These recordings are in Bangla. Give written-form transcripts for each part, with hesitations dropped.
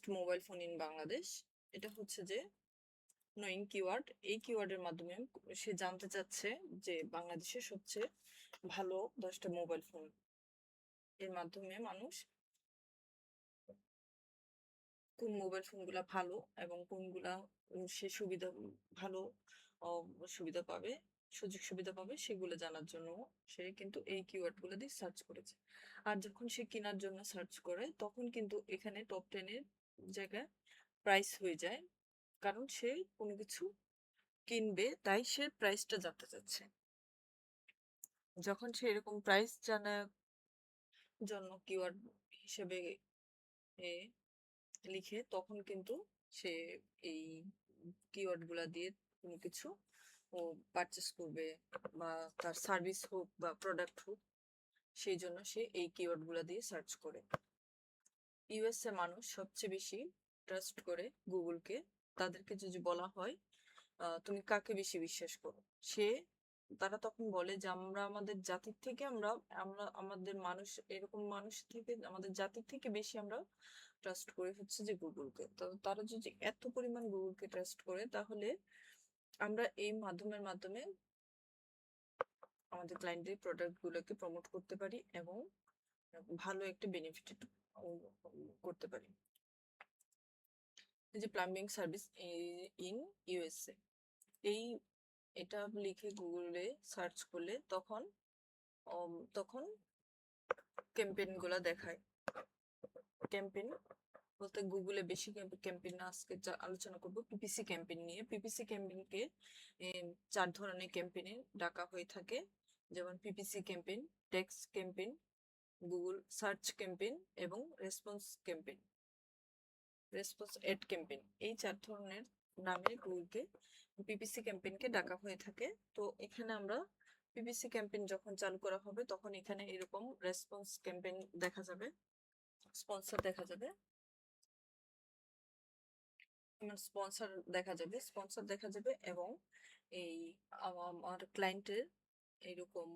Best mobile phone in Bangladesh. এটা হচ্ছে যে নোয়িং কিওয়ার্ড। এই কিওয়ার্ডের মাধ্যমে সে জানতে চাচ্ছে যে বাংলাদেশের সবচেয়ে ভালো 10টা মোবাইল ফোন। এর মাধ্যমে মানুষ কোন মোবাইল ফোনগুলা ভালো এবং কোনগুলা সে সুবিধা ভালো সুবিধা পাবে, সুযোগ সুবিধা পাবে সেগুলো জানার জন্য সে কিন্তু এই কিওয়ার্ড গুলো দিয়ে সার্চ করেছে। আর যখন সে কেনার জন্য সার্চ করে তখন কিন্তু এখানে টপ 10 এর জায়গায় প্রাইস হয়ে যায়, কারণ সে কোনো কিছু কিনবে তাই সে প্রাইসটা জানতে চাচ্ছে। যখন সে এরকম প্রাইস জানার জন্য কিওয়ার্ড হিসেবে এ লিখে তখন কিন্তু সে এই কিওয়ার্ড গুলা দিয়ে কোনো কিছু ও পারচেস করবে, বা তার সার্ভিস হোক বা প্রোডাক্ট হোক, সেই জন্য সে এই কিওয়ার্ড গুলা দিয়ে সার্চ করে। ইউএসএ মানুষ সবচেয়ে বেশি ট্রাস্ট করে গুগলকে। তাদেরকে যদি বলা হয় তুমি কাকে বেশি বিশ্বাস করো, সে তারা তখন বলে যে আমরা আমাদের জাতির থেকে আমরা আমরা আমাদের মানুষ এরকম মানুষ থেকে আমাদের জাতির থেকে বেশি আমরা ট্রাস্ট করে হচ্ছে যে গুগলকে। তো তারা যদি এত পরিমাণ গুগলকে ট্রাস্ট করে তাহলে আমরা এই মাধ্যমের মাধ্যমে আমাদের ক্লায়েন্টের প্রোডাক্ট গুলোকে প্রমোট করতে পারি এবং ভালো একটা বেনিফিট করতে পারি। এই যে প্লাম্বিং সার্ভিস ইন ইউএসএ, এই এটা লিখে গুগলে সার্চ করলে তখন তখন ক্যাম্পেইন গুলা দেখায়। ক্যাম্পেইন বলতে গুগলে বেশি ক্যাম্পেইন আজকে আলোচনা করব পিপিসি ক্যাম্পেইন নিয়ে। পিপিসি ক্যাম্পেইনকে 4 ধরনের ক্যাম্পেইনে ডাকা হয়ে থাকে, যেমন PPC campaign, text campaign, Google search campaign এবং response campaign, response ad campaign. এই 4 ধরনের নামে গুগলকে পিপিসি ক্যাম্পেইনকে ডাকা হয়ে থাকে। তো এখানে আমরা পিপিসি ক্যাম্পেইন যখন চালু করা হবে তখন এখানে এরকম রেসপন্স ক্যাম্পেইন দেখা যাবে, স্পন্সর দেখা যাবে, স্পন্সর দেখা যাবে এবং এই আমার ক্লায়েন্টের এরকম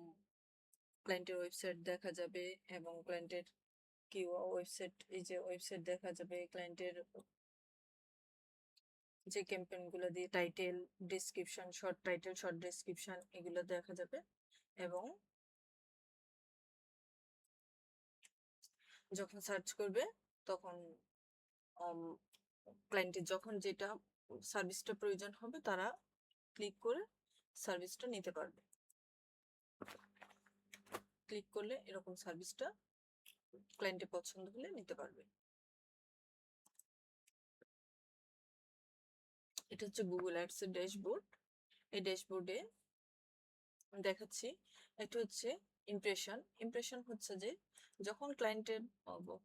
ক্লায়েন্টের ওয়েবসাইট দেখা যাবে এবং ক্লায়েন্টের কি ওয়েবসাইট, এই যে ওয়েবসাইট দেখা যাবে, ক্লায়েন্টের যে ক্যাম্পেইন গুলো দিয়ে title, description, short title, short description এগুলো দেখা যাবে। এবং যখন সার্চ করবে তখন ক্লায়েন্টের যখন যেটা সার্ভিসটা প্রয়োজন হবে তারা ক্লিক করে সার্ভিসটা নিতে পারবে। ক্লিক করলে এরকম সার্ভিসটা ক্লায়েন্টের পছন্দ হলে নিতে পারবে। এটা হচ্ছে গুগল অ্যাডস এর ড্যাশবোর্ড। এই ড্যাশবোর্ডে দেখাচ্ছি, এটা হচ্ছে ইমপ্রেশন। ইমপ্রেশন হচ্ছে যে যখন ক্লায়েন্টের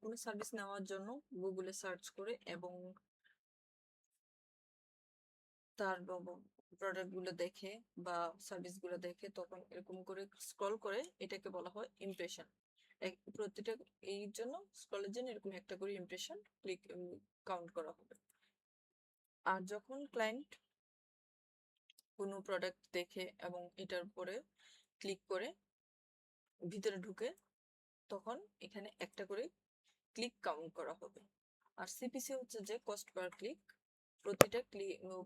কোনো সার্ভিস নেওয়ার জন্য গুগলে সার্চ করে এবং তার প্রোডাক্ট গুলো দেখে বা সার্ভিস গুলো দেখে তখন এরকম করে স্ক্রল করে, এটাকে বলা হয় ইমপ্রেশন। প্রতিটা এই জন্য স্ক্রলের জন্য এরকম একটা করে ইমপ্রেশন ক্লিক কাউন্ট করা হবে। আর যখন ক্লায়েন্ট কোনো প্রোডাক্ট দেখে এবং এটার উপরে ক্লিক করে ভিতরে ঢুকে তখন এখানে একটা করে ক্লিক কাউন্ট করা হবে। আর সিপিসি হচ্ছে যে কস্ট পার ক্লিক।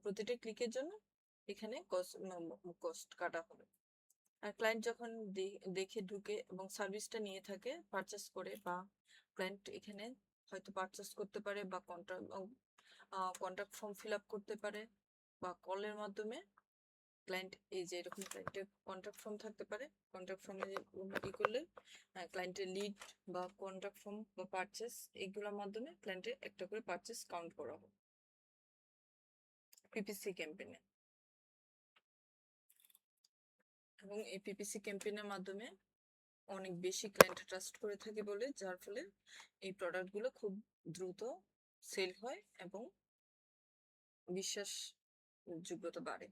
প্রতিটা ক্লিকের জন্য এখানে কস্ট কাটা হবে। আর ক্লায়েন্ট যখন দেখে ঢুকে এবং সার্ভিসটা নিয়ে থাকে পারচেস করে, বা ক্লায়েন্ট এখানে হয়তো পারচেস করতে পারে বা কন্ট্রাক্ট ফর্ম ফিল আপ করতে পারে, বা কলের মাধ্যমে ক্লায়েন্ট এই যে এরকম ক্লায়েন্টের কন্ট্রাক্ট ফর্ম থাকতে পারে, কন্ট্রাক্ট ফর্মে ই করলে ক্লায়েন্টের লিড বা কন্ট্রাক্ট ফর্ম বা পারচেস এগুলোর মাধ্যমে ক্লায়েন্টের একটা করে পারচেস কাউন্ট করা হবে পিপিসি ক্যাম্পেইনে। এবং এই পিপিসি ক্যাম্পেইনের মাধ্যমে অনেক বেশি ক্লায়েন্ট ট্রাস্ট করে থাকে বলে, যার ফলে এই প্রোডাক্টগুলো খুব দ্রুত সেল হয় এবং বিশ্বাস যোগ্যতা বাড়ে।